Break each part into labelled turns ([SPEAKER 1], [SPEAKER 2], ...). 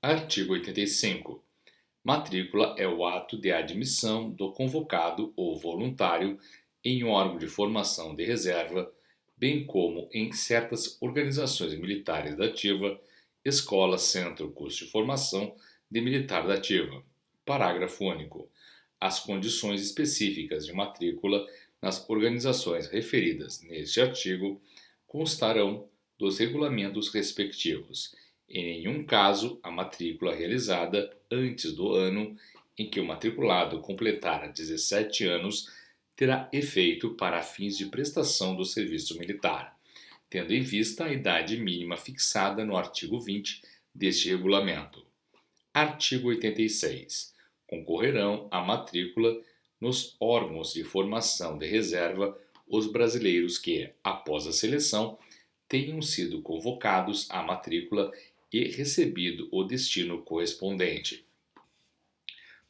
[SPEAKER 1] Artigo 85. Matrícula é o ato de admissão do convocado ou voluntário em um órgão de formação de reserva, bem como em certas organizações militares da ativa, escola, centro, curso de formação de militar da ativa. Parágrafo único. As condições específicas de matrícula nas organizações referidas neste artigo constarão dos regulamentos respectivos. Em nenhum caso, a matrícula realizada antes do ano em que o matriculado completar 17 anos terá efeito para fins de prestação do serviço militar, tendo em vista a idade mínima fixada no artigo 20 deste regulamento. Artigo 86. Concorrerão à matrícula nos órgãos de formação de reserva os brasileiros que, após a seleção, tenham sido convocados à matrícula e recebido o destino correspondente.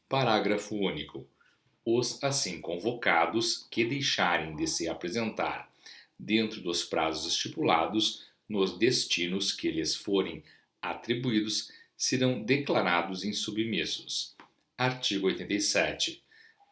[SPEAKER 1] Parágrafo único. Os assim convocados que deixarem de se apresentar dentro dos prazos estipulados nos destinos que lhes forem atribuídos serão declarados insubmissos. Artigo 87.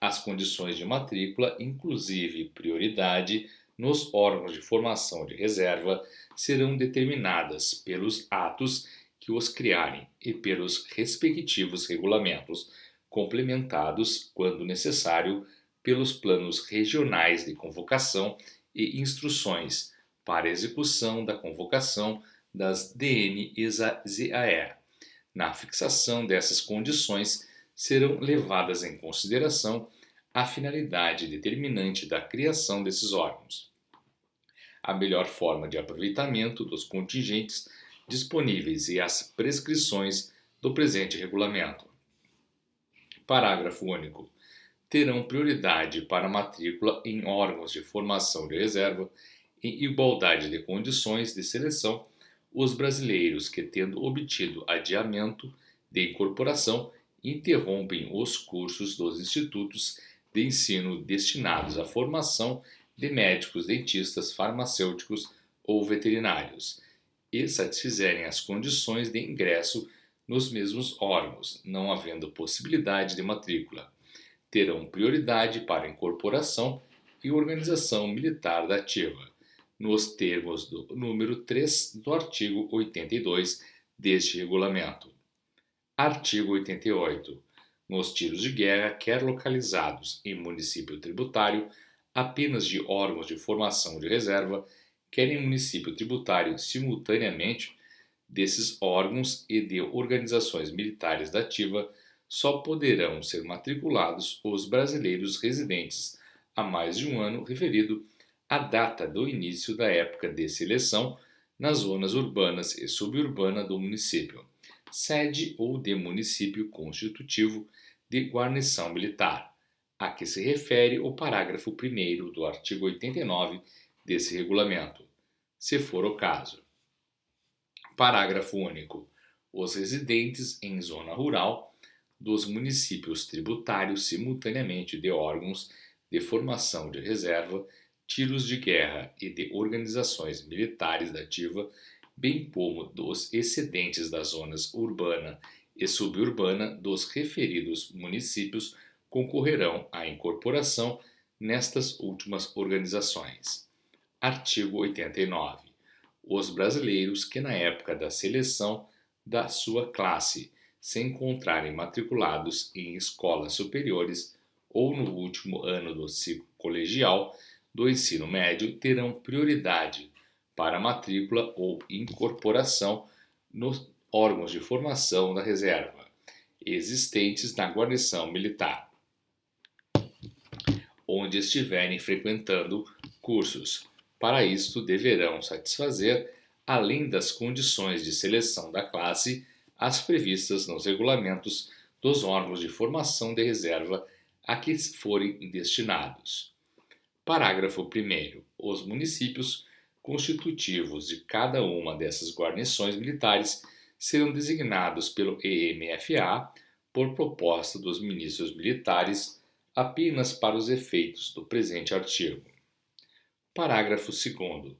[SPEAKER 1] As condições de matrícula, inclusive prioridade, nos órgãos de formação de reserva, serão determinadas pelos atos que os criarem e pelos respectivos regulamentos, complementados, quando necessário, pelos planos regionais de convocação e instruções para execução da convocação das DNZAE. Na fixação dessas condições, serão levadas em consideração a finalidade determinante da criação desses órgãos, a melhor forma de aproveitamento dos contingentes disponíveis e as prescrições do presente regulamento. Parágrafo único. Terão prioridade para matrícula em órgãos de formação de reserva, em igualdade de condições de seleção, os brasileiros que, tendo obtido adiamento de incorporação, interrompem os cursos dos institutos de ensino destinados à formação de médicos, dentistas, farmacêuticos ou veterinários e satisfizerem as condições de ingresso nos mesmos órgãos, não havendo possibilidade de matrícula. Terão prioridade para incorporação e organização militar da ativa, nos termos do número 3 do artigo 82 deste regulamento. Artigo 88. Nos tiros de guerra, quer localizados em município tributário, apenas de órgãos de formação de reserva, quer em município tributário simultaneamente desses órgãos e de organizações militares da ativa, só poderão ser matriculados os brasileiros residentes há mais de um ano referido à data do início da época de seleção nas zonas urbanas e suburbana do município, sede ou de município constitutivo de guarnição militar, a que se refere o parágrafo 1º do artigo 89 desse regulamento, se for o caso. Parágrafo único. Os residentes em zona rural dos municípios tributários simultaneamente de órgãos de formação de reserva, tiros de guerra e de organizações militares da ativa, bem como dos excedentes das zonas urbana e suburbana dos referidos municípios concorrerão à incorporação nestas últimas organizações. Artigo 89. Os brasileiros que na época da seleção da sua classe se encontrarem matriculados em escolas superiores ou no último ano do ciclo colegial do ensino médio terão prioridade para matrícula ou incorporação nos órgãos de formação da reserva existentes na guarnição militar, onde estiverem frequentando cursos. Para isto, deverão satisfazer, além das condições de seleção da classe, as previstas nos regulamentos dos órgãos de formação de reserva a que forem destinados. Parágrafo 1º. Os municípios constitutivos de cada uma dessas guarnições militares serão designados pelo EMFA, por proposta dos ministros militares, apenas para os efeitos do presente artigo. Parágrafo 2º.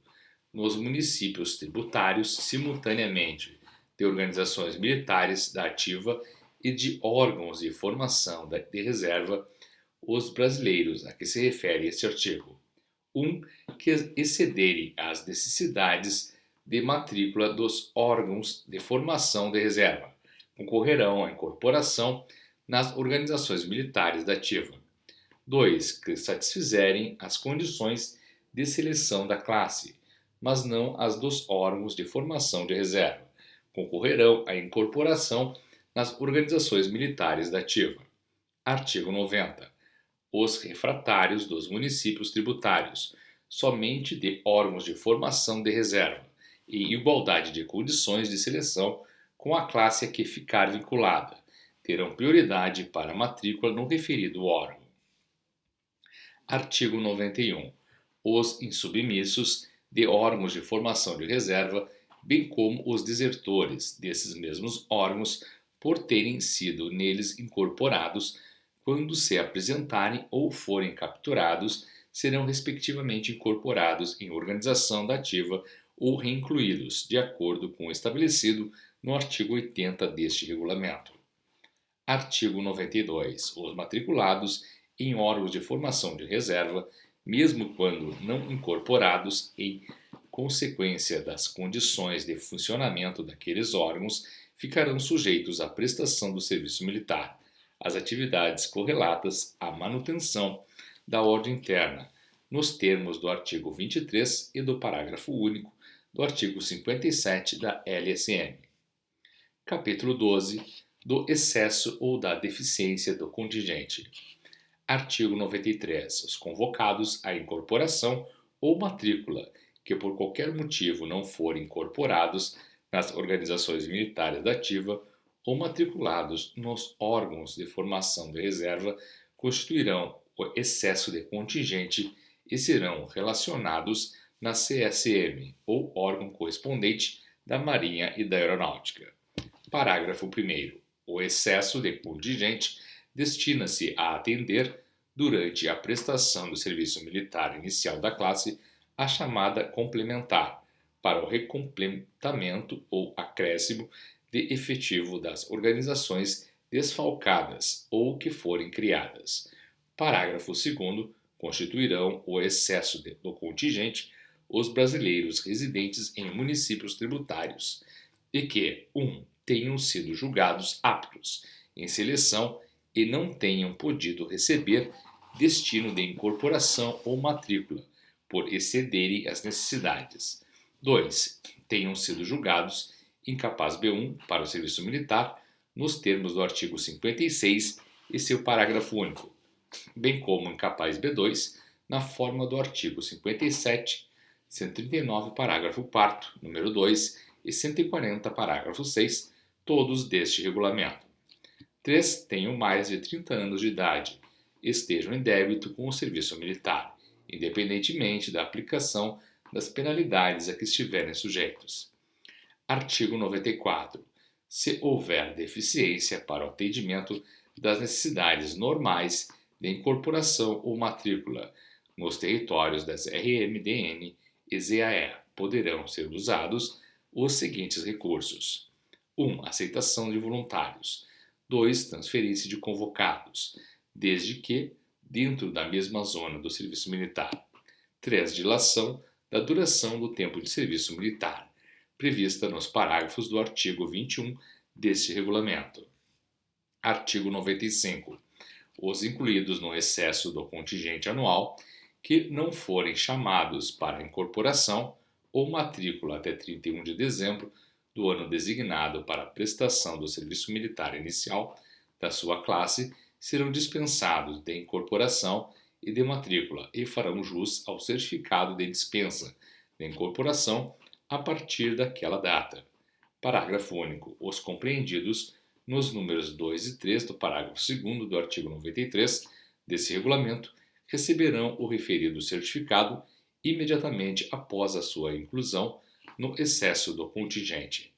[SPEAKER 1] Nos municípios tributários, simultaneamente de organizações militares da ativa e de órgãos de formação de reserva, os brasileiros, a que se refere este artigo. 1. Que excederem as necessidades de matrícula dos órgãos de formação de reserva, concorrerão à incorporação nas organizações militares da ativa. 2. Que satisfizerem as condições de seleção da classe, mas não as dos órgãos de formação de reserva, concorrerão à incorporação nas organizações militares da ativa. Artigo 90. Os refratários dos municípios tributários, somente de órgãos de formação de reserva, em igualdade de condições de seleção com a classe a que ficar vinculada, terão prioridade para a matrícula no referido órgão. Artigo 91. Os insubmissos de órgãos de formação de reserva, bem como os desertores desses mesmos órgãos, por terem sido neles incorporados, quando se apresentarem ou forem capturados, serão respectivamente incorporados em organização da ativa ou reincluídos, de acordo com o estabelecido no artigo 80 deste regulamento. Artigo 92. Os matriculados em órgãos de formação de reserva, mesmo quando não incorporados em consequência das condições de funcionamento daqueles órgãos, ficarão sujeitos à prestação do serviço militar, às atividades correlatas à manutenção da ordem interna, nos termos do artigo 23 e do parágrafo único do artigo 57 da LSM. Capítulo 12. Do excesso ou da deficiência do contingente. Artigo 93. Os convocados à incorporação ou matrícula que por qualquer motivo não forem incorporados nas organizações militares da ativa ou matriculados nos órgãos de formação de reserva constituirão o excesso de contingente e serão relacionados na CSM ou órgão correspondente da Marinha e da Aeronáutica. Parágrafo 1º. O excesso de contingente destina-se a atender, durante a prestação do serviço militar inicial da classe, a chamada complementar, para o recompletamento ou acréscimo de efetivo das organizações desfalcadas ou que forem criadas. Parágrafo 2º. Constituirão o excesso do contingente os brasileiros residentes em municípios tributários e que 1. Tenham sido julgados aptos em seleção e não tenham podido receber destino de incorporação ou matrícula, por excederem as necessidades. 2. Tenham sido julgados incapaz B1 para o serviço militar, nos termos do artigo 56 e seu parágrafo único, bem como incapaz B2, na forma do artigo 57, 139, parágrafo 4º, número 2 e 140, parágrafo 6, todos deste regulamento. 3. Tenham mais de 30 anos de idade, estejam em débito com o serviço militar, independentemente da aplicação das penalidades a que estiverem sujeitos. Artigo 94. Se houver deficiência para o atendimento das necessidades normais de incorporação ou matrícula nos territórios das RMDN e ZAE, poderão ser usados os seguintes recursos: 1. Aceitação de voluntários. 2. Transferência de convocados, desde que dentro da mesma zona do serviço militar. 3. Dilação da duração do tempo de serviço militar, prevista nos parágrafos do artigo 21 deste regulamento. Artigo 95. Os incluídos no excesso do contingente anual que não forem chamados para incorporação ou matrícula até 31 de dezembro do ano designado para a prestação do serviço militar inicial da sua classe serão dispensados de incorporação e de matrícula e farão jus ao certificado de dispensa de incorporação a partir daquela data. Parágrafo único. Os compreendidos nos números 2 e 3 do parágrafo 2º do artigo 93 desse regulamento receberão o referido certificado imediatamente após a sua inclusão no excesso do contingente.